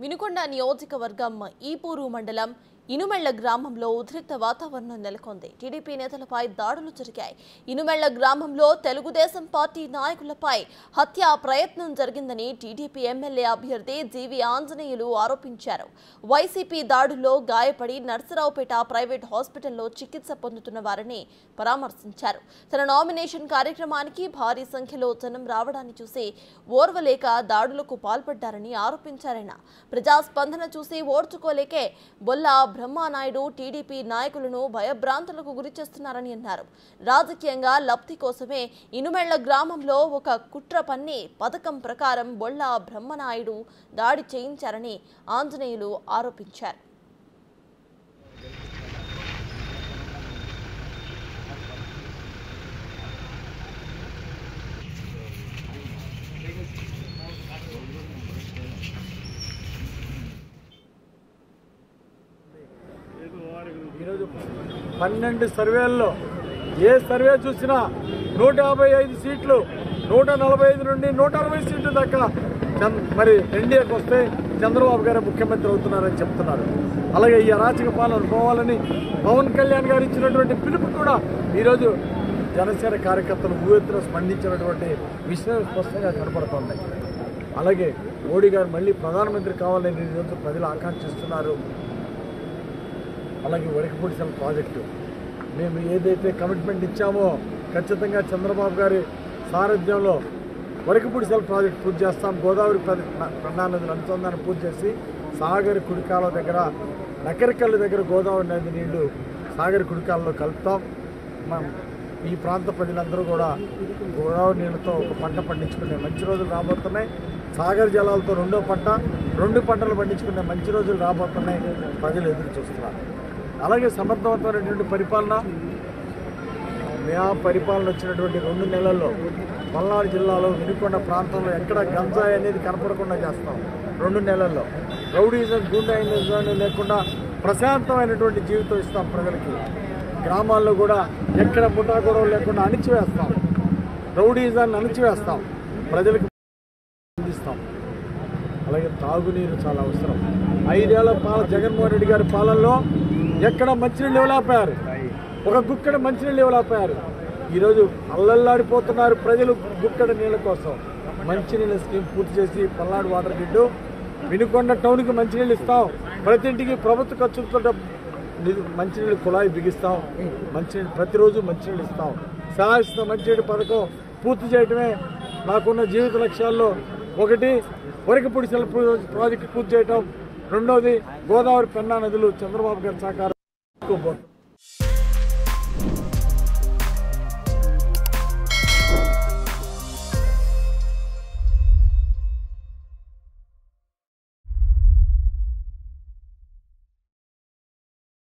వినుకొండ నియోజకవర్గం ఈపూరు మండలం ఇనుమెళ్ల గ్రామంలో ఉద్రిక్త వాతావరణం నెలకొంది. టీడీపీ నేతలపై దాడులు జరిగాయి. ఇనుమెళ్ల గ్రామంలో తెలుగుదేశం పార్టీ నాయకులపై హత్యా ప్రయత్నం జరిగిందని టీడీపీ ఎమ్మెల్యే అభ్యర్థి జీవి ఆంజనేయులు ఆరోపించారు. వైసీపీ దాడుల్లో గాయపడి నర్సరావుపేట ప్రైవేట్ హాస్పిటల్లో చికిత్స పొందుతున్న వారిని పరామర్శించారు. తన నామినేషన్ కార్యక్రమానికి భారీ సంఖ్యలో జనం రావడాన్ని చూసి ఓర్వలేక దాడులకు పాల్పడ్డారని ఆరోపించారాయన. ప్రజాస్పందన చూసి ఓర్చుకోలేకే బొల్లా బ్రహ్మానాయుడు టీడీపీ నాయకులను భయభ్రాంతులకు గురిచేస్తున్నారని అన్నారు. రాజకీయంగా లబ్ధి కోసమే ఇనుమెళ్ల గ్రామంలో ఒక కుట్ర పన్ని పథకం ప్రకారం బొల్లా బ్రహ్మనాయుడు దాడి చేయించారని ఆంజనేయులు ఆరోపించారు. ఈరోజు 12 సర్వేల్లో ఏ సర్వే చూసినా 155 సీట్లు 145 నుండి 160 సీట్లు దాకా మరి ఎన్డీఏకి వస్తే చంద్రబాబు గారే ముఖ్యమంత్రి అవుతున్నారని చెప్తున్నారు. అలాగే ఈ అరాచక పాలన పోవాలని పవన్ కళ్యాణ్ గారు ఇచ్చినటువంటి పిలుపు కూడా ఈరోజు జనసేన కార్యకర్తలు ఊయెత్తున స్పందించినటువంటి విషయం స్పష్టంగా కనపడుతోంది. అలాగే మోడీ గారు మళ్ళీ ప్రధానమంత్రి కావాలని ఈరోజు ప్రజలు ఆకాంక్షిస్తున్నారు. అలాగే వరకపూడిసెల ప్రాజెక్టు మేము ఏదైతే కమిట్మెంట్ ఇచ్చామో ఖచ్చితంగా చంద్రబాబు గారి సారథ్యంలో వరకపూడిసెల ప్రాజెక్టు పూర్తి చేస్తాం. గోదావరి పెన్నా నదుల అనుసంధానం పూర్తి చేసి సాగర్ కుడికాల దగ్గర నకరికల్లు దగ్గర గోదావరి నది నీళ్లు సాగర్ కుడికాలలో కలుపుతాం. ఈ ప్రాంత ప్రజలందరూ కూడా గోదావరి నీళ్ళతో ఒక పంట పండించుకునే మంచి రోజులు రాబోతున్నాయి. సాగర్ జలాలతో రెండు పంటలు పండించుకునే మంచి రోజులు రాబోతున్నాయి. ప్రజలు ఎదురు చూస్తున్నారు. అలాగే సమర్థవంతమైనటువంటి పరిపాలన వచ్చినటువంటి 2 నెలల్లో పల్నాడు జిల్లాలో వినుకొండ ప్రాంతంలో ఎక్కడ గంజాయి అనేది కనపడకుండా చేస్తాం. 2 నెలల్లో రౌడీజం గూండాయిజం లేకుండా ప్రశాంతమైనటువంటి జీవితం ఇస్తాం ప్రజలకి. గ్రామాల్లో కూడా ఎక్కడ ముఠా గొడవలు లేకుండా అణిచివేస్తాం. రౌడీజాన్ని అణిచివేస్తాం, ప్రజలకు అందిస్తాం. అలాగే తాగునీరు చాలా అవసరం. 5 ఏళ్ల జగన్మోహన్ రెడ్డి గారి పాలనలో ఎక్కడ మంచినీళ్ళు ఇవ్వలేకపోయారు, ఒక గుక్కడ మంచినీళ్ళు ఇవ్వలేకపోయారు. ఈరోజు అల్లల్లాడిపోతున్నారు ప్రజలు గుక్కడ నీళ్ళ కోసం. మంచినీళ్ళ స్కీమ్ పూర్తి చేసి పల్నాడు వాటర్ గ్రిడ్ వినుకొండ టౌన్కి మంచినీళ్ళు ఇస్తాం. ప్రతి ఇంటికి ప్రభుత్వ ఖర్చులతో మంచినీళ్ళు కుళాయి బిగిస్తాం. మంచినీళ్ళు ప్రతిరోజు మంచినీళ్ళు ఇస్తాం. శాశ్వత మంచినీటి పథకం పూర్తి చేయడమే నాకున్న జీవిత లక్ష్యాల్లో ఒకటి. వరకపూడిసెల ప్రాజెక్టు పూర్తి చేయటం, రెండవది గోదావరి పెన్నా నదులు చంద్రబాబు గారి సహకారం.